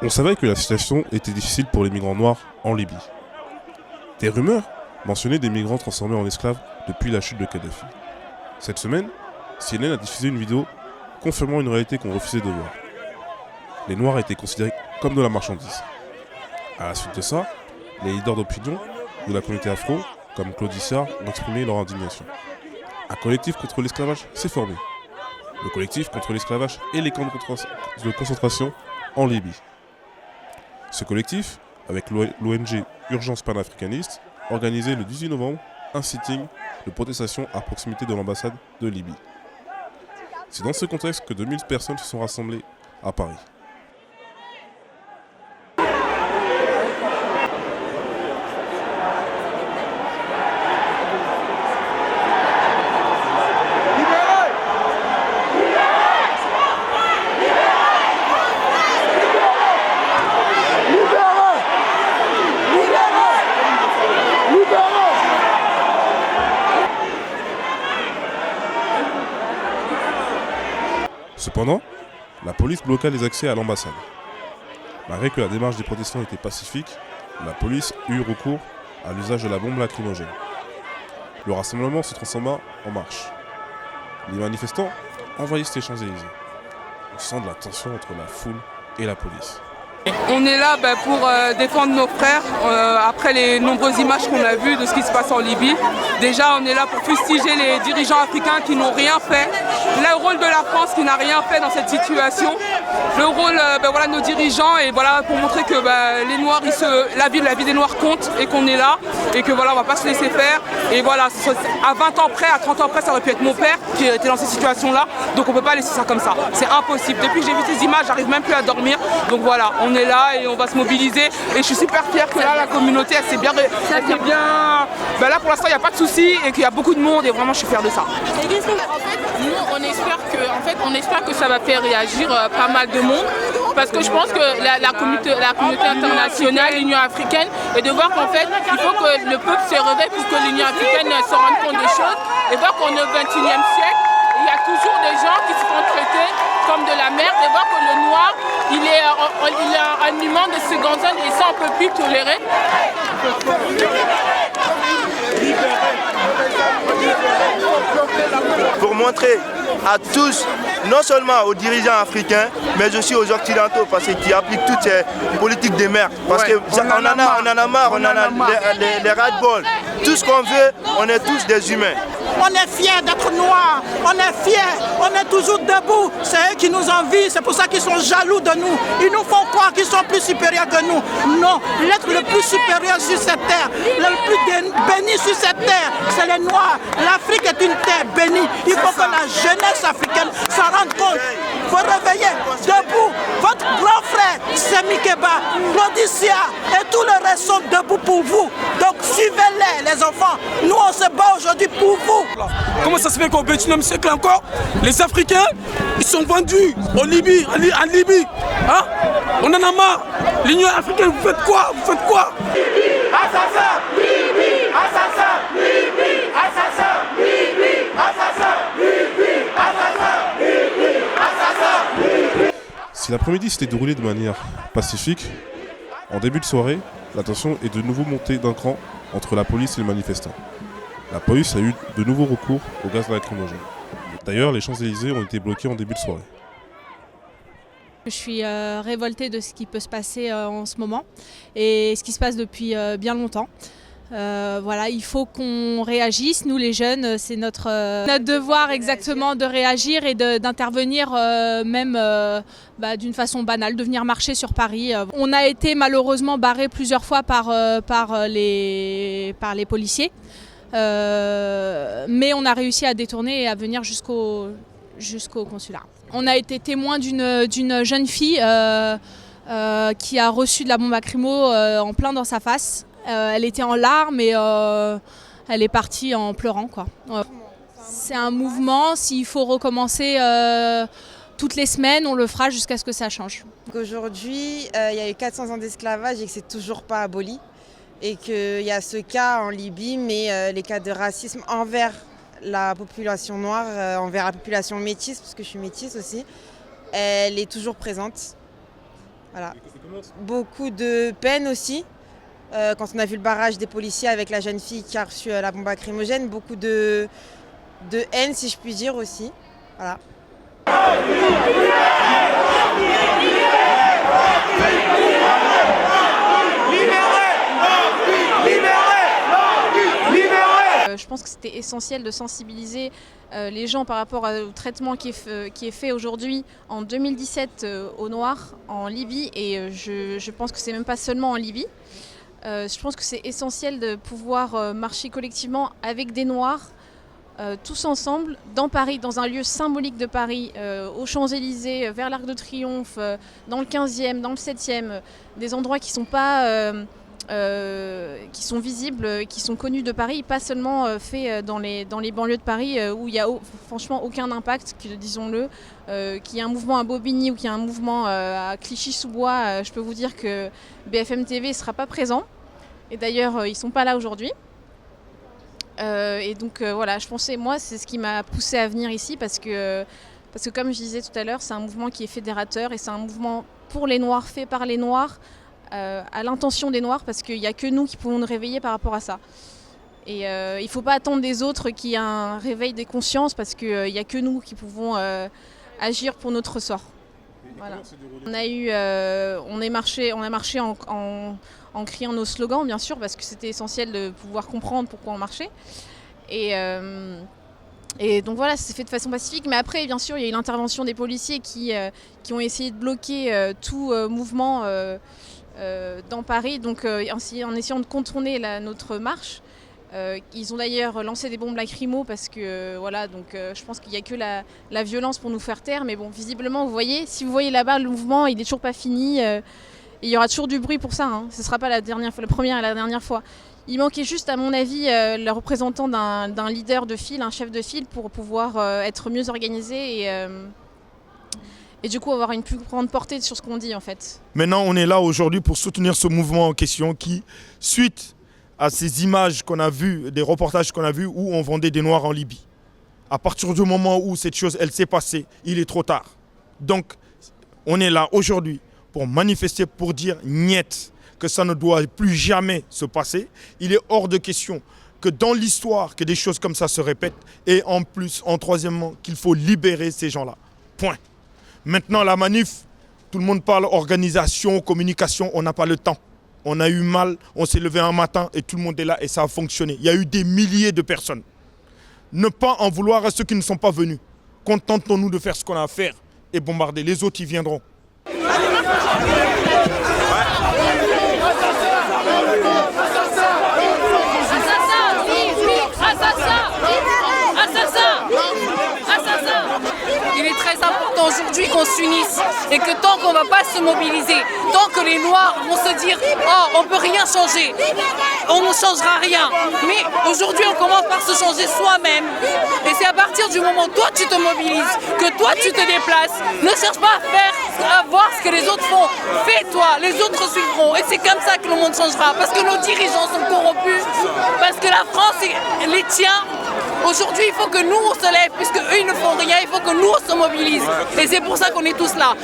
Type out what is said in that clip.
On savait que la situation était difficile pour les migrants noirs en Libye. Des rumeurs mentionnaient des migrants transformés en esclaves depuis la chute de Kadhafi. Cette semaine, CNN a diffusé une vidéo confirmant une réalité qu'on refusait de voir. Les Noirs étaient considérés comme de la marchandise. À la suite de ça, les leaders d'opinion de la communauté afro, comme Claude Issard, ont exprimé leur indignation. Un collectif contre l'esclavage s'est formé. Le collectif contre l'esclavage et les camps de concentration en Libye. Ce collectif, avec l'ONG Urgence panafricaniste, organisait le 18 novembre un sitting de protestation à proximité de l'ambassade de Libye. C'est dans ce contexte que 2000 personnes se sont rassemblées à Paris. Cependant, la police bloqua les accès à l'ambassade. Malgré que la démarche des protestants était pacifique, la police eut recours à l'usage de la bombe lacrymogène. Le rassemblement se transforma en marche. Les manifestants envahissent les Champs-Élysées. On sent de la tension entre la foule et la police. On est là pour défendre nos frères après les nombreuses images qu'on a vues de ce qui se passe en Libye. Déjà, on est là pour fustiger les dirigeants africains qui n'ont rien fait. Le rôle de la France qui n'a rien fait dans cette situation. Le rôle de nos dirigeants et voilà, pour montrer que les Noirs, la vie des Noirs compte et qu'on est là et que voilà, on ne va pas se laisser faire. Et voilà, à 20 ans près, à 30 ans près, ça aurait pu être mon père qui était dans cette situation-là. Donc on ne peut pas laisser ça comme ça. C'est impossible. Depuis que j'ai vu ces images, j'arrive même plus à dormir. Donc voilà, on est là et on va se mobiliser. Et je suis super fière que là, la communauté, elle s'est bien... là, pour l'instant, il n'y a pas de souci et qu'il y a beaucoup de monde et vraiment, je suis fière de ça. Nous, on espère que ça va faire réagir pas mal de monde, parce que je pense que la communauté internationale, l'Union africaine, et de voir qu'en fait, il faut que le peuple se réveille pour que l'Union africaine se rende compte des choses, et voir qu'on est au XXIe siècle, il y a toujours des gens qui se font traiter comme de la merde, et voir que le noir, il est un humain de seconde zone, et ça, on ne peut plus tolérer. Pour montrer à tous, non seulement aux dirigeants africains, mais aussi aux occidentaux, parce qu'ils appliquent toutes ces politiques de merde. Parce qu'on en a marre, on en a les ras-le-bol. Tout ce qu'on veut, on est tous des humains. On est fiers d'être noirs, on est fiers, on est toujours debout. C'est eux qui nous envient, c'est pour ça qu'ils sont jaloux de nous. Ils nous font croire qu'ils sont plus supérieurs que nous. Non, l'être le plus supérieur sur cette terre, le plus béni sur cette terre, c'est les Noirs. L'Afrique est une terre bénie. Il faut que la jeunesse africaine s'en rende compte. Il faut réveiller, debout. Votre grand frère, Semi Keba, Claudicia et tout le reste sont debout pour vous. Donc suivez-les, les enfants. Nous, on se bat aujourd'hui pour vous. Comment ça se fait qu'au XXIe siècle encore, les Africains, ils sont vendus en Libye, en Libye. Hein? On en a marre. L'Union africaine, vous faites quoi? Vous faites quoi? Assassin, Libye, assassin, Libye, assassin, Libye, assassin, Libye, assassin, Libye, assassin, Libye. Si l'après-midi s'était déroulé de manière pacifique, en début de soirée, la tension est de nouveau montée d'un cran entre la police et les manifestants. La police a eu de nouveaux recours au gaz lacrymogène. D'ailleurs, les Champs-Élysées ont été bloqués en début de soirée. Je suis révoltée de ce qui peut se passer en ce moment et ce qui se passe depuis bien longtemps. Voilà, il faut qu'on réagisse. Nous les jeunes, c'est notre devoir exactement de réagir et d'intervenir même d'une façon banale, de venir marcher sur Paris. On a été malheureusement barrés plusieurs fois par les policiers. Mais on a réussi à détourner et à venir jusqu'au consulat. On a été témoin d'une jeune fille qui a reçu de la bombe lacrymo en plein dans sa face. Elle était en larmes et elle est partie en pleurant, quoi. C'est un mouvement, s'il faut recommencer toutes les semaines, on le fera jusqu'à ce que ça change. Aujourd'hui, il y a eu 400 ans d'esclavage et que c'est toujours pas aboli. Et qu'il y a ce cas en Libye, mais les cas de racisme envers la population noire, envers la population métisse, parce que je suis métisse aussi, elle est toujours présente. Voilà. Beaucoup de peine aussi. Quand on a vu le barrage des policiers avec la jeune fille qui a reçu la bombe lacrymogène, beaucoup de haine, si je puis dire aussi. Voilà. Je pense que c'était essentiel de sensibiliser les gens par rapport au traitement qui est fait aujourd'hui en 2017 aux Noirs en Libye, et je pense que c'est même pas seulement en Libye. Je pense que c'est essentiel de pouvoir marcher collectivement avec des Noirs, tous ensemble, dans Paris, dans un lieu symbolique de Paris, aux Champs-Élysées, vers l'Arc de Triomphe, dans le 15e, dans le 7e, des endroits qui sont pas... qui sont visibles, qui sont connus de Paris, pas seulement faits dans les banlieues de Paris où il n'y a franchement aucun impact, disons-le. Qu'il y ait un mouvement à Bobigny ou qu'il y ait un mouvement à Clichy-sous-Bois, je peux vous dire que BFM TV ne sera pas présent. Et d'ailleurs, ils ne sont pas là aujourd'hui. Et donc voilà, je pensais, moi, c'est ce qui m'a poussée à venir ici parce que comme je disais tout à l'heure, c'est un mouvement qui est fédérateur et c'est un mouvement pour les Noirs, fait par les Noirs, à l'intention des Noirs, parce qu'il n'y a que nous qui pouvons nous réveiller par rapport à ça. Et il ne faut pas attendre des autres qu'il y ait un réveil des consciences, parce qu'il n'y a que nous qui pouvons agir pour notre sort. Voilà. On a marché en criant nos slogans, bien sûr, parce que c'était essentiel de pouvoir comprendre pourquoi on marchait. Et donc voilà, ça s'est fait de façon pacifique. Mais après, bien sûr, il y a eu l'intervention des policiers qui ont essayé de bloquer tout mouvement dans Paris, donc en essayant de contourner notre marche. Ils ont d'ailleurs lancé des bombes lacrymo parce que voilà, donc je pense qu'il n'y a que la violence pour nous faire taire. Mais bon, visiblement, vous voyez, si vous voyez là-bas, le mouvement, il n'est toujours pas fini. Il y aura toujours du bruit pour ça. Hein. Ce ne sera pas la première et la dernière fois. Il manquait juste, à mon avis, le représentant d'un leader de file, un chef de file, pour pouvoir être mieux organisé et du coup avoir une plus grande portée sur ce qu'on dit en fait. Maintenant, on est là aujourd'hui pour soutenir ce mouvement en question qui, suite à ces images qu'on a vues, des reportages qu'on a vus où on vendait des Noirs en Libye. À partir du moment où cette chose, elle s'est passée, il est trop tard. Donc, on est là aujourd'hui pour manifester, pour dire niet, que ça ne doit plus jamais se passer. Il est hors de question que dans l'histoire, que des choses comme ça se répètent. Et en plus, troisièmement, qu'il faut libérer ces gens-là. Point. Maintenant, la manif, tout le monde parle organisation, communication, on n'a pas le temps. On a eu mal, on s'est levé un matin et tout le monde est là et ça a fonctionné. Il y a eu des milliers de personnes. Ne pas en vouloir à ceux qui ne sont pas venus. Contentons-nous de faire ce qu'on a à faire et bombarder. Les autres, ils viendront. Il est très important aujourd'hui qu'on s'unisse et que tant qu'on ne va pas se mobiliser, tant que les Noirs vont se dire « Oh, on ne peut rien changer, on ne changera rien ». Mais aujourd'hui, on commence par se changer soi-même. Et c'est à partir du moment où toi, tu te mobilises, que toi, tu te déplaces. Ne cherche pas à voir ce que les autres font. Fais-toi, les autres suivront. Et c'est comme ça que le monde changera. Parce que nos dirigeants sont corrompus, parce que la France les tient. Aujourd'hui, il faut que nous, on se lève, puisque eux, ils ne font rien. Il faut que nous, on se mobilise. Et c'est pour ça qu'on est tous là.